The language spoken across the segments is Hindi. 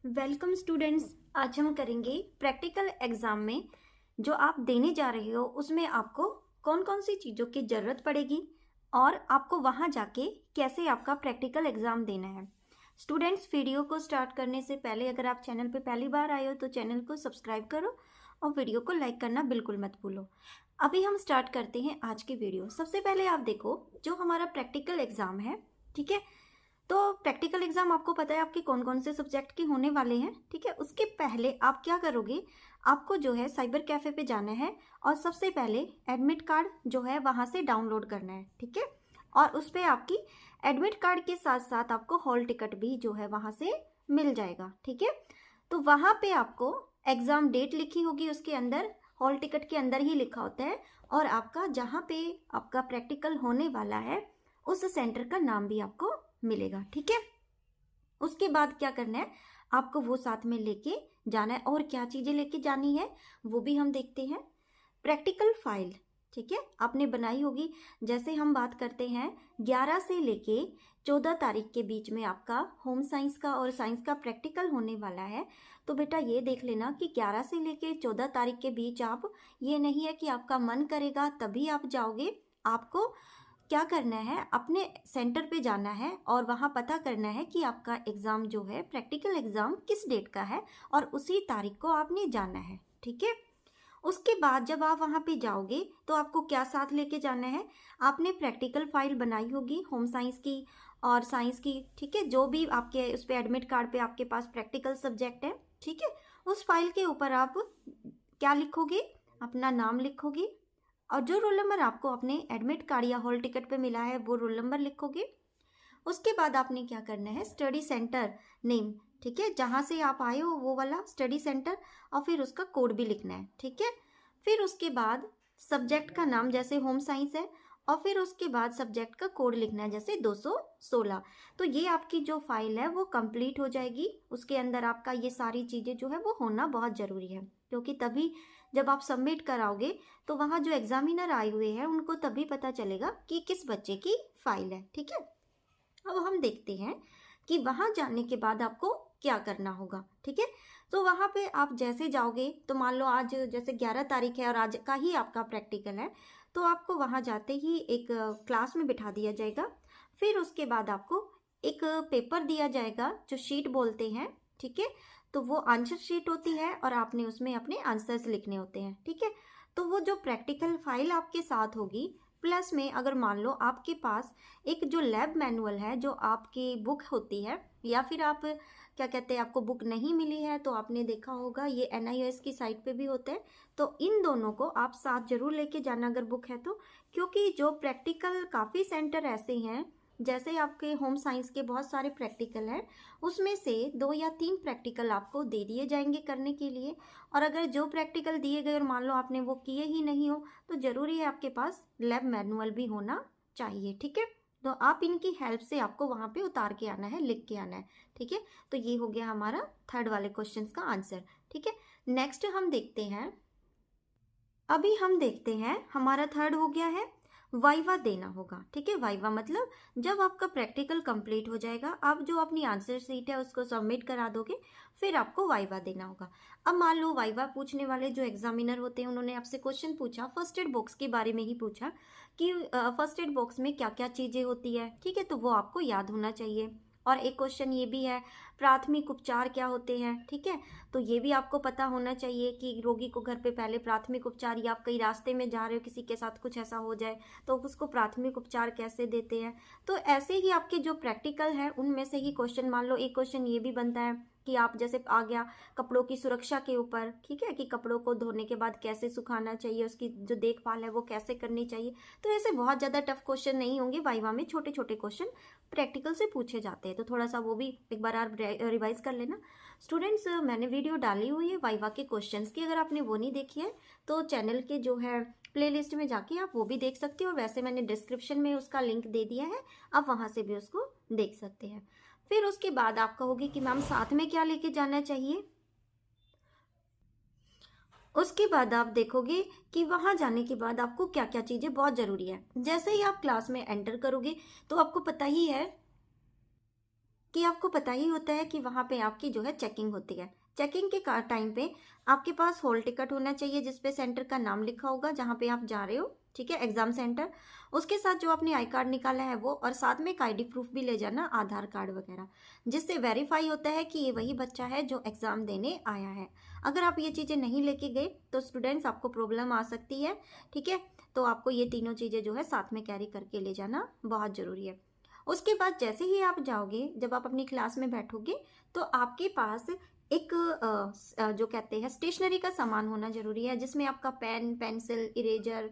Welcome students. आज हम करेंगे प्रैक्टिकल एग्जाम में जो आप देने जा रहे हो उसमें आपको कौन कौन सी चीज़ों की ज़रूरत पड़ेगी और आपको वहाँ जाके कैसे आपका प्रैक्टिकल एग्ज़ाम देना है। स्टूडेंट्स, वीडियो को स्टार्ट करने से पहले अगर आप चैनल पे पहली बार आए हो तो चैनल को सब्सक्राइब करो और वीडियो को लाइक करना बिल्कुल मत भूलो। अभी हम स्टार्ट करते हैं आज की वीडियो। सबसे पहले आप देखो जो हमारा प्रैक्टिकल एग्ज़ाम है, ठीक है। तो प्रैक्टिकल एग्जाम आपको पता है आपके कौन कौन से सब्जेक्ट के होने वाले हैं, ठीक है। उसके पहले आप क्या करोगे, आपको जो है साइबर कैफे पे जाना है और सबसे पहले एडमिट कार्ड जो है वहाँ से डाउनलोड करना है, ठीक है। और उस पर आपकी एडमिट कार्ड के साथ साथ आपको हॉल टिकट भी जो है वहाँ से मिल जाएगा, ठीक है। तो वहाँ पे आपको एग्ज़ाम डेट लिखी होगी, उसके अंदर हॉल टिकट के अंदर ही लिखा होता है और आपका जहाँ पे आपका प्रैक्टिकल होने वाला है उस सेंटर का नाम भी आपको मिलेगा, ठीक है। उसके बाद क्या करना है, आपको वो साथ में लेके जाना है और क्या चीज़ें लेके जानी है वो भी हम देखते हैं। प्रैक्टिकल फाइल, ठीक है, आपने बनाई होगी। जैसे हम बात करते हैं 11 से लेके 14 तारीख के बीच में आपका होम साइंस का और साइंस का प्रैक्टिकल होने वाला है। तो बेटा ये देख लेना कि 11 से लेके 14 तारीख के बीच आप, ये नहीं है कि आपका मन करेगा तभी आप जाओगे। आपको क्या करना है, अपने सेंटर पे जाना है और वहाँ पता करना है कि आपका एग्ज़ाम जो है प्रैक्टिकल एग्ज़ाम किस डेट का है और उसी तारीख को आपने जाना है, ठीक है। उसके बाद जब आप वहाँ पे जाओगे तो आपको क्या साथ लेके जाना है, आपने प्रैक्टिकल फाइल बनाई होगी होम साइंस की और साइंस की, ठीक है। जो भी आपके उस पर एडमिट कार्ड पे आपके पास प्रैक्टिकल सब्जेक्ट है, ठीक है, उस फाइल के ऊपर आप क्या लिखोगे, अपना नाम लिखोगे और जो रोल नंबर आपको अपने एडमिट कार्ड या हॉल टिकट पे मिला है वो रोल नंबर लिखोगे। उसके बाद आपने क्या करना है, स्टडी सेंटर नेम, ठीक है, जहाँ से आप आए हो वो वाला स्टडी सेंटर और फिर उसका कोड भी लिखना है, ठीक है। फिर उसके बाद सब्जेक्ट का नाम, जैसे होम साइंस है, और फिर उसके बाद सब्जेक्ट का कोड लिखना है, जैसे 216। तो ये आपकी जो फाइल है वो कंप्लीट हो जाएगी। उसके अंदर आपका ये सारी चीज़ें जो है वो होना बहुत ज़रूरी है, क्योंकि तभी जब आप सबमिट कराओगे तो वहाँ जो एग्जामिनर आए हुए हैं उनको तभी पता चलेगा कि किस बच्चे की फाइल है, ठीक है। अब हम देखते हैं कि वहाँ जाने के बाद आपको क्या करना होगा, ठीक है। तो वहाँ पे आप जैसे जाओगे, तो मान लो आज जैसे 11 तारीख है और आज का ही आपका प्रैक्टिकल है, तो आपको वहाँ जाते ही एक क्लास में बिठा दिया जाएगा। फिर उसके बाद आपको एक पेपर दिया जाएगा जो शीट बोलते हैं, ठीक है। तो वो आंसर शीट होती है और आपने उसमें अपने आंसर्स लिखने होते हैं, ठीक है। तो वो जो प्रैक्टिकल फाइल आपके साथ होगी, प्लस में अगर मान लो आपके पास एक जो लैब मैनुअल है, जो आपकी बुक होती है, या फिर आप क्या कहते हैं आपको बुक नहीं मिली है तो आपने देखा होगा ये NIOS की साइट पे भी होते हैं। तो इन दोनों को आप साथ जरूर लेके जाना अगर बुक है तो, क्योंकि जो प्रैक्टिकल काफ़ी सेंटर ऐसे हैं, जैसे आपके होम साइंस के बहुत सारे प्रैक्टिकल हैं, उसमें से 2 या 3 प्रैक्टिकल आपको दे दिए जाएंगे करने के लिए। और अगर जो प्रैक्टिकल दिए गए और मान लो आपने वो किए ही नहीं हो तो ज़रूरी है आपके पास लैब मैनुअल भी होना चाहिए, ठीक है। तो आप इनकी हेल्प से आपको वहाँ पे उतार के आना है, लिख के आना है, ठीक है। तो ये हो गया हमारा थर्ड वाले क्वेश्चन का आंसर, ठीक है। नेक्स्ट हम देखते हैं, अभी हम देखते हैं हमारा थर्ड हो गया है वाइवा देना होगा, ठीक है। वाइवा मतलब जब आपका प्रैक्टिकल कंप्लीट हो जाएगा, आप जो अपनी आंसर शीट है उसको सबमिट करा दोगे, फिर आपको वाइवा देना होगा। अब मान लो वाइवा पूछने वाले जो एग्जामिनर होते हैं उन्होंने आपसे क्वेश्चन पूछा, फर्स्ट एड बॉक्स के बारे में ही पूछा कि फर्स्ट एड बॉक्स में क्या क्या चीज़ें होती है, ठीक है। तो वो आपको याद होना चाहिए। और एक क्वेश्चन ये भी है, प्राथमिक उपचार क्या होते हैं, ठीक है। तो ये भी आपको पता होना चाहिए कि रोगी को घर पे पहले प्राथमिक उपचार, या आप कहीं रास्ते में जा रहे हो किसी के साथ कुछ ऐसा हो जाए तो उसको प्राथमिक उपचार कैसे देते हैं। तो ऐसे ही आपके जो प्रैक्टिकल है उनमें से ही क्वेश्चन, मान लो एक क्वेश्चन ये भी बनता है कि आप जैसे आ गया कपड़ों की सुरक्षा के ऊपर, ठीक है, कि कपड़ों को धोने के बाद कैसे सुखाना चाहिए, उसकी जो देखभाल है वो कैसे करनी चाहिए। तो ऐसे बहुत ज़्यादा टफ क्वेश्चन नहीं होंगे वाइवा में, छोटे छोटे क्वेश्चन प्रैक्टिकल से पूछे जाते हैं। तो थोड़ा सा वो भी एक बार आप रिवाइज कर लेना स्टूडेंट्स। मैंने वीडियो डाली हुई है वाइवा के क्वेश्चंस की, अगर आपने वो नहीं देखी है तो चैनल के जो है प्लेलिस्ट में जाके आप वो भी देख सकते हो। वैसे मैंने डिस्क्रिप्शन में उसका लिंक दे दिया है, आप वहाँ से भी उसको देख सकते हैं। फिर उसके बाद आप कहोगे कि मैम साथ में क्या लेके जाना चाहिए। उसके बाद आप देखोगे कि वहाँ जाने के बाद आपको क्या क्या चीज़ें बहुत ज़रूरी है। जैसे ही आप क्लास में एंटर करोगे तो आपको पता ही है कि आपको पता ही होता है कि वहाँ पे आपकी जो है चेकिंग होती है। चेकिंग के टाइम पे आपके पास हॉल टिकट होना चाहिए जिस पे सेंटर का नाम लिखा होगा जहाँ पे आप जा रहे हो, ठीक है, एग्जाम सेंटर। उसके साथ जो आपने आई कार्ड निकाला है वो, और साथ में एक आईडी प्रूफ भी ले जाना, आधार कार्ड वगैरह, जिससे वेरीफाई होता है कि ये वही बच्चा है जो एग्ज़ाम देने आया है। अगर आप ये चीज़ें नहीं लेके गए तो स्टूडेंट्स आपको प्रॉब्लम आ सकती है, ठीक है। तो आपको ये तीनों चीज़ें जो है साथ में कैरी करके ले जाना बहुत ज़रूरी है। उसके बाद जैसे ही आप जाओगे, जब आप अपनी क्लास में बैठोगे, तो आपके पास एक जो कहते हैं स्टेशनरी का सामान होना ज़रूरी है, जिसमें आपका पेन, पेंसिल, इरेजर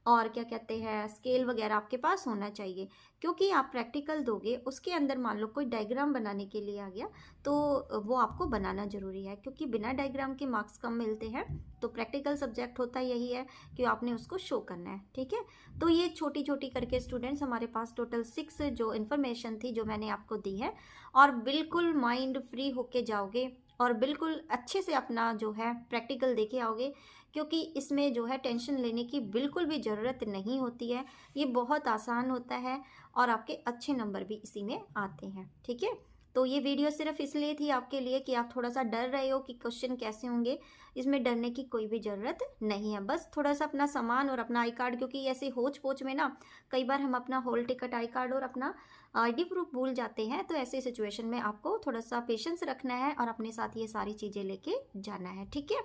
और क्या कहते हैं स्केल वगैरह आपके पास होना चाहिए। क्योंकि आप प्रैक्टिकल दोगे, उसके अंदर मान लो कोई डायग्राम बनाने के लिए आ गया तो वो आपको बनाना ज़रूरी है, क्योंकि बिना डायग्राम के मार्क्स कम मिलते हैं। तो प्रैक्टिकल सब्जेक्ट होता यही है कि आपने उसको शो करना है, ठीक है। तो ये छोटी छोटी करके स्टूडेंट्स हमारे पास टोटल 6 जो इन्फॉर्मेशन थी जो मैंने आपको दी है, और बिल्कुल माइंड फ्री होके जाओगे और बिल्कुल अच्छे से अपना जो है प्रैक्टिकल देके आओगे, क्योंकि इसमें जो है टेंशन लेने की बिल्कुल भी ज़रूरत नहीं होती है। ये बहुत आसान होता है और आपके अच्छे नंबर भी इसी में आते हैं, ठीक है। तो ये वीडियो सिर्फ इसलिए थी आपके लिए कि आप थोड़ा सा डर रहे हो कि क्वेश्चन कैसे होंगे। इसमें डरने की कोई भी ज़रूरत नहीं है। बस थोड़ा सा अपना सामान और अपना आई कार्ड, क्योंकि ऐसे होच पोच में ना कई बार हम अपना हॉल टिकट, आई कार्ड और अपना आईडी प्रूफ भूल जाते हैं। तो ऐसे सिचुएशन में आपको थोड़ा सा पेशेंस रखना है और अपने साथ ये सारी चीज़ें लेके जाना है, ठीक है।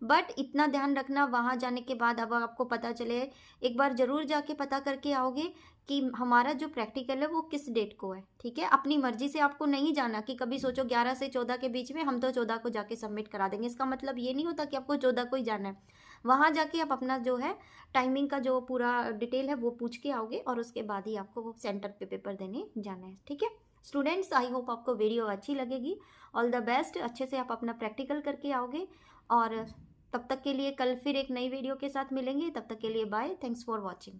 बट इतना ध्यान रखना, वहाँ जाने के बाद अब आपको पता चले, एक बार ज़रूर जाके पता करके आओगे कि हमारा जो प्रैक्टिकल है वो किस डेट को है, ठीक है। अपनी मर्जी से आपको नहीं जाना कि कभी सोचो 11 से 14 के बीच में, हम तो 14 को जाके सबमिट करा देंगे। इसका मतलब ये नहीं होता कि आपको 14 को ही जाना है। वहाँ जाके आप अपना जो है टाइमिंग का जो पूरा डिटेल है वो पूछ के आओगे, और उसके बाद ही आपको वो सेंटर पे पेपर देने जाना है, ठीक है। स्टूडेंट्स, आई होप आपको वीडियो अच्छी लगेगी। ऑल द बेस्ट, अच्छे से आप अपना प्रैक्टिकल करके आओगे। और तब तक के लिए कल फिर एक नई वीडियो के साथ मिलेंगे। तब तक के लिए बाय, थैंक्स फॉर वॉचिंग।